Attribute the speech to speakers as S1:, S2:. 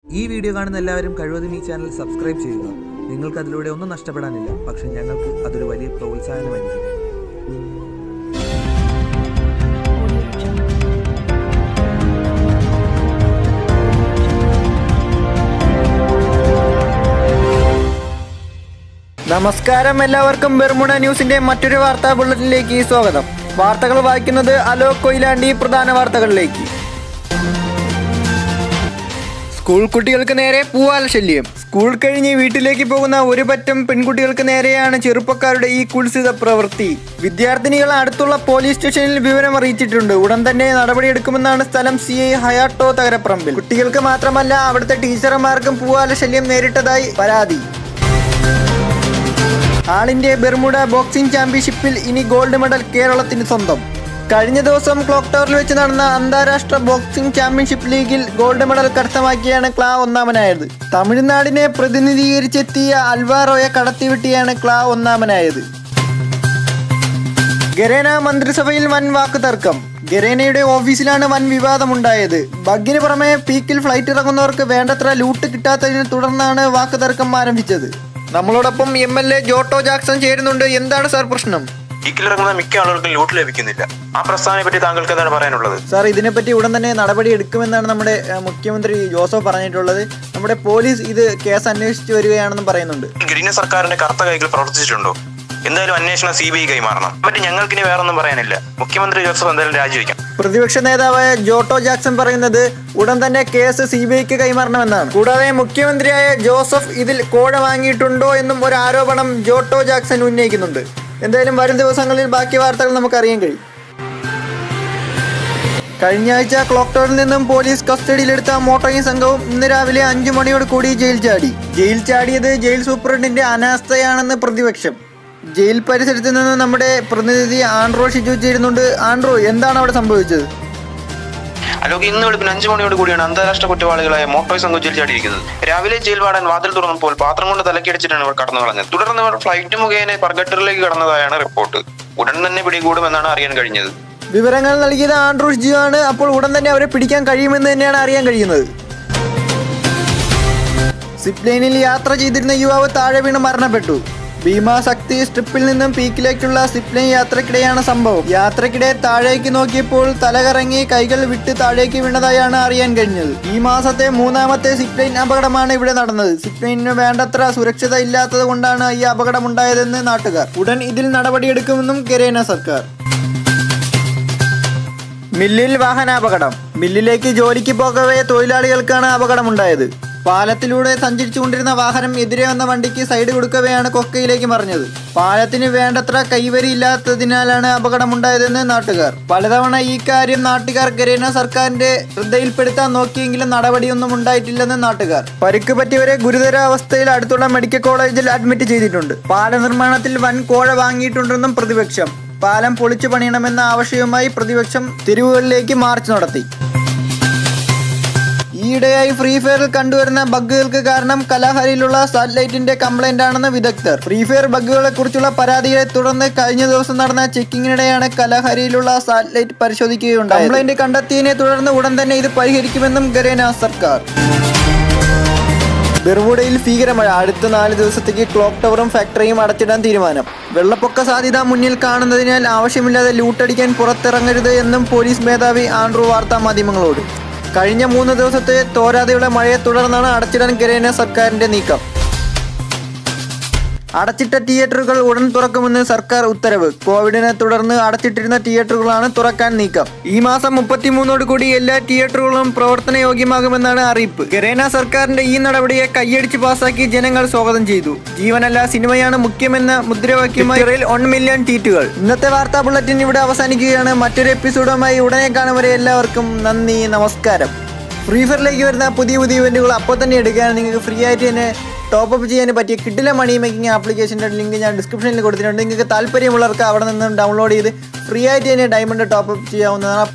S1: ഈ വീഡിയോ കാണുന്ന എല്ലാവരും കഴിവതും ഈ ചാനൽ സബ്സ്ക്രൈബ് ചെയ്യുക. നിങ്ങൾക്ക് അതിലൂടെ ഒന്നും നഷ്ടപ്പെടാനില്ല, പക്ഷെ ഞങ്ങൾക്ക് അതൊരു വലിയ പ്രോത്സാഹനമായിരിക്കും.
S2: നമസ്കാരം, എല്ലാവർക്കും ബെർമുഡ ന്യൂസിന്റെ മറ്റൊരു വാർത്താ ബുള്ളറ്റിനിലേക്ക് സ്വാഗതം. വാർത്തകൾ വായിക്കുന്നത് അലോക് കൊയിലാണ്ടി. പ്രധാന വാർത്തകളിലേക്ക്. സ്കൂൾ കുട്ടികൾക്ക് നേരെ പൂവാല ശല്യം. സ്കൂൾ കഴിഞ്ഞ് വീട്ടിലേക്ക് പോകുന്ന ഒരു പറ്റം പെൺകുട്ടികൾക്ക് നേരെയാണ് ചെറുപ്പക്കാരുടെ ഈ കുൽസിത പ്രവൃത്തി. വിദ്യാർത്ഥിനികൾ അടുത്തുള്ള പോലീസ് സ്റ്റേഷനിൽ വിവരം അറിയിച്ചിട്ടുണ്ട്. ഉടൻ തന്നെ നടപടിയെടുക്കുമെന്നാണ് സ്ഥലം CI ഹയാട്ടോ തകരപ്പറമ്പിൽ. കുട്ടികൾക്ക് മാത്രമല്ല, അവിടുത്തെ ടീച്ചർമാർക്കും പൂവാല ശല്യം നേരിട്ടതായി പരാതി. ആൾ ഇന്ത്യ ബെർമുഡ ബോക്സിംഗ് ചാമ്പ്യൻഷിപ്പിൽ ഇനി ഗോൾഡ് മെഡൽ കേരളത്തിന് സ്വന്തം. കഴിഞ്ഞ ദിവസം ക്ലോക്ക് ടവറിൽ വെച്ച് നടന്ന അന്താരാഷ്ട്ര ബോക്സിംഗ് ചാമ്പ്യൻഷിപ്പ് ലീഗിൽ ഗോൾഡ് മെഡൽ കരസ്ഥമാക്കിയാണ് ക്ലാ ഒന്നാമനായത്. തമിഴ്നാടിനെ പ്രതിനിധീകരിച്ചെത്തിയ അൽവാറോയെ കടത്തിവിട്ടിയാണ് ക്ലാ ഒന്നാമനായത്. ഗരേന മന്ത്രിസഭയിൽ വൻ വാക്ക് തർക്കം. ഗരേനയുടെ ഓഫീസിലാണ് വൻ വിവാദമുണ്ടായത്. ബഗ്ഗിന് പുറമെ പീക്കിൽ ഫ്ലൈറ്റ് ഇറങ്ങുന്നവർക്ക് വേണ്ടത്ര ലൂട്ട് കിട്ടാത്തതിനെ തുടർന്നാണ് വാക്ക് തർക്കം ആരംഭിച്ചത്. നമ്മളോടൊപ്പം MLA ജോട്ടോ ജാക്സൺ ചേരുന്നുണ്ട്. എന്താണ് സാർ പ്രശ്നം?
S3: പീക്കിലിറങ്ങുന്ന മിക്ക ആളുകൾക്കും ലൂട്ട് ലഭിക്കുന്നില്ല. ആ പ്രസ്താവനയെ പറ്റി താങ്കൾക്ക് എന്താണ് പറയാനുള്ളത്?
S2: സാർ, ഇതിനെപ്പറ്റി ഉടൻ തന്നെ നടപടി എടുക്കുമെന്നാണ് നമ്മുടെ മുഖ്യമന്ത്രി ജോസഫ് പറഞ്ഞിട്ടുള്ളത്. നമ്മുടെ പോലീസ് ഇത് കേസ് അന്വേഷിച്ചു വരികയാണെന്നും പറയുന്നുണ്ട്.
S3: ഗ്രീൻ സർക്കാരിന്റെ കറുത്ത കൈകൾ പ്രവർത്തിച്ചിട്ടുണ്ടോ? എന്തായാലും അന്വേഷണം CBI കൈമാറണം. പറ്റി ഞങ്ങൾക്കിനി വേറൊന്നും പറയാനില്ല. മുഖ്യമന്ത്രി ജോസഫ് എന്തായാലും രാജിവെക്കാം.
S2: പ്രതിപക്ഷ നേതാവായ ജോട്ടോ ജാക്സൺ പറയുന്നത് ഉടൻ തന്നെ കേസ് CBIക്ക് കൈമാറണമെന്നാണ്. കൂടാതെ മുഖ്യമന്ത്രിയായ ജോസഫ് ഇതിൽ കോഴ വാങ്ങിയിട്ടുണ്ടോ എന്നും ഒരു ആരോപണം ജോട്ടോ ജാക്സൺ ഉന്നയിക്കുന്നുണ്ട്. എന്തായാലും വരും ദിവസങ്ങളിൽ ബാക്കി വാർത്തകൾ നമുക്കറിയാൻ കഴിയും. കഴിഞ്ഞ ആഴ്ച ക്ലോക്ക് ടവറിൽ നിന്നും പോലീസ് കസ്റ്റഡിയിലെടുത്ത മോട്ടോറിംഗ് സംഘവും ഇന്ന് രാവിലെ 5 മണിയോട് കൂടി ജയിൽ ചാടി. ജയിൽ ചാടിയത് ജയിൽ സൂപ്രണ്ടിന്റെ അനാസ്ഥയാണെന്ന് പ്രതിപക്ഷം. ജയിൽ പരിസരത്ത് നിന്ന് നമ്മുടെ പ്രതിനിധി ആൻഡ്രോ ഷിജു ചേരുന്നുണ്ട്. ആൻഡ്രോ, എന്താണ് അവിടെ സംഭവിച്ചത്?
S3: അലോക്, ഇന്ന് വെളുപ്പിന് 5 മണിയോട് കൂടിയാണ് അന്താരാഷ്ട്ര കുറ്റവാളികളായ മോട്ടോയ് സംഘം ജയിൽ ചാടിയിരിക്കുന്നത്. രാവിലെ ജയിൽ വാർഡൻ വാതിൽ തുറന്നപ്പോൾ പാത്രം കൊണ്ട് തലക്കടിച്ചിട്ടാണ് ഇവർ കടന്നു കളഞ്ഞത്. തുടർന്ന് ഇവർ ഫ്ലൈറ്റ് മുഖേന പർഗട്ടറിലേക്ക് കടന്നതായാണ് റിപ്പോർട്ട്. ഉടൻ തന്നെ പിടികൂടുമെന്നാണ് അറിയാൻ കഴിഞ്ഞത്.
S2: വിവരങ്ങൾ നൽകിയത് ആൻഡ്രൂ ഷിജു ആണ്. അപ്പോൾ ഉടൻ തന്നെ അവരെ പിടിക്കാൻ കഴിയുമെന്ന് തന്നെയാണ് അറിയാൻ കഴിയുന്നത്. സിപ്പ് ലൈനിൽ യാത്ര ചെയ്തിരുന്ന യുവാവ് താഴെ വീണ് മരണപ്പെട്ടു. ഭീമാശക്തി സ്ട്രിപ്പിൽ നിന്നും പീക്കിലേക്കുള്ള സിപ്പ് ലൈൻ യാത്രക്കിടെയാണ് സംഭവം. യാത്രക്കിടെ താഴേക്ക് നോക്കിയപ്പോൾ തലകറങ്ങി കൈകൾ വിട്ട് താഴേക്ക് വീണതായാണ് അറിയാൻ കഴിഞ്ഞത്. ഈ മാസത്തെ 3ാമത്തെ സിപ്പ് ലൈൻ അപകടമാണ് ഇവിടെ നടന്നത്. സിപ്പ് ലൈനിന് വേണ്ടത്ര സുരക്ഷത ഇല്ലാത്തത് കൊണ്ടാണ് ഈ അപകടമുണ്ടായതെന്ന് നാട്ടുകാർ. ഉടൻ ഇതിൽ നടപടിയെടുക്കുമെന്നും ഗരേന സർക്കാർ. മില്ലിൽ വാഹനാപകടം. മില്ലിലേക്ക് ജോലിക്ക് പോകവേ തൊഴിലാളികൾക്കാണ് അപകടമുണ്ടായത്. പാലത്തിലൂടെ സഞ്ചരിച്ചുകൊണ്ടിരുന്ന വാഹനം എതിരെ വന്ന വണ്ടിക്ക് സൈഡ് കൊടുക്കവെയാണ് കൊക്കയിലേക്ക് മറിഞ്ഞത്. പാലത്തിന് വേണ്ടത്ര കൈവരിയില്ലാത്തതിനാലാണ് അപകടമുണ്ടായതെന്ന് നാട്ടുകാർ. പലതവണ ഈ കാര്യം നാട്ടുകാർ ഗരേന സർക്കാരിന്റെ ശ്രദ്ധയിൽപ്പെടുത്താൻ നോക്കിയെങ്കിലും നടപടിയൊന്നും ഉണ്ടായിട്ടില്ലെന്ന് നാട്ടുകാർ. പരിക്ക് പറ്റിയവരെ ഗുരുതരാവസ്ഥയിൽ അടുത്തുള്ള മെഡിക്കൽ കോളേജിൽ അഡ്മിറ്റ് ചെയ്തിട്ടുണ്ട്. പാല നിർമ്മാണത്തിൽ വൻ കോഴ വാങ്ങിയിട്ടുണ്ടെന്നും പ്രതിപക്ഷം. പാലം പൊളിച്ചു പണിയണമെന്ന ആവശ്യവുമായി പ്രതിപക്ഷം തെരുവുകളിലേക്ക് മാർച്ച് നടത്തി. ഈയിടെയായി ഫ്രീ ഫയറിൽ കണ്ടുവരുന്ന ബഗ്ഗുകൾക്ക് കാരണം കലാഹരിയിലുള്ള സാറ്റലൈറ്റിന്റെ കംപ്ലൈന്റ് ആണെന്ന് വിദഗ്ധർ. ഫ്രീ ഫയർ ബഗ്ഗുകളെ കുറിച്ചുള്ള പരാതിയെ തുടർന്ന് കഴിഞ്ഞ ദിവസം നടന്ന ചെക്കിങ്ങിനിടെയാണ് കലാഹരിയിലുള്ള സാറ്റലൈറ്റ് പരിശോധിക്കുകയുണ്ടായത്. കംപ്ലൈന്റ് കണ്ടെത്തിയതിനെ തുടർന്ന് ഉടൻ തന്നെ ഇത് പരിഹരിക്കുമെന്നും ഗരേന സർക്കാർ. ബെർമുഡയിൽ ഭീകരമഴ. അടുത്ത 4 ദിവസത്തേക്ക് ക്ലോക്ക് ടവറും ഫാക്ടറിയും അടച്ചിടാൻ തീരുമാനം. വെള്ളപ്പൊക്ക സാധ്യത മുന്നിൽ കാണുന്നതിനാൽ ആവശ്യമില്ലാതെ ലൂട്ടടിക്കാൻ പുറത്തിറങ്ങരുത് എന്നും പോലീസ് മേധാവി ആൻഡ്രൂ വാർത്താ മാധ്യമങ്ങളോട്. കഴിഞ്ഞ 3 ദിവസത്തെ തോരാതെയുള്ള മഴയെ തുടർന്നാണ് അടച്ചിടാൻ ഗരേന സർക്കാരിന്റെ നീക്കം. അടച്ചിട്ട തിയേറ്ററുകൾ ഉടൻ തുറക്കുമെന്ന് സർക്കാർ ഉത്തരവ്. കോവിഡിനെ തുടർന്ന് അടച്ചിട്ടിരുന്ന തിയേറ്ററുകളാണ് തുറക്കാൻ നീക്കം. ഈ മാസം 33 കൂടി എല്ലാ തിയേറ്ററുകളും പ്രവർത്തനയോഗ്യമാകുമെന്നാണ് അറിയിപ്പ്. ഗരേന സർക്കാരിന്റെ ഈ നടപടിയെ കൈയടിച്ച് പാസാക്കി ജനങ്ങൾ സ്വാഗതം ചെയ്തു. ജീവനല്ല സിനിമയാണ് മുഖ്യമെന്ന മുദ്രാവാക്യമായി 1 മില്യൺ ട്വീറ്റുകൾ. ഇന്നത്തെ വാർത്താ ബുള്ളറ്റിൻ ഇവിടെ അവസാനിക്കുകയാണ്. മറ്റൊരു എപ്പിസോഡുമായി ഉടനെ കാണും വരെ എല്ലാവർക്കും നന്ദി, നമസ്കാരം. ഫ്രീ ഫയറിലേക്ക് വരുന്ന പുതിയ ഇവന്റുകൾ അപ്പോൾ തന്നെ എടുക്കാൻ നിങ്ങൾക്ക് ഫ്രീ ആയിട്ട് തന്നെ ടോപ്പ് ചെയ്യാൻ പറ്റിയ കിഡില മണി മേക്കിംഗ് ആപ്ലിക്കേഷൻ്റെ ലിങ്ക് ഞാൻ ഡിസ്ക്രിപ്ഷനിൽ കൊടുത്തിട്ടുണ്ട്. നിങ്ങൾക്ക് താല്പര്യമുള്ളവർക്ക് അവിടെ നിന്ന് ഡൗൺലോഡ് ചെയ്ത് ഫ്രീ ആയിട്ട് തന്നെ ഡയമണ്ട് ടോപ്പ് ചെയ്യാവുന്നതാണ്.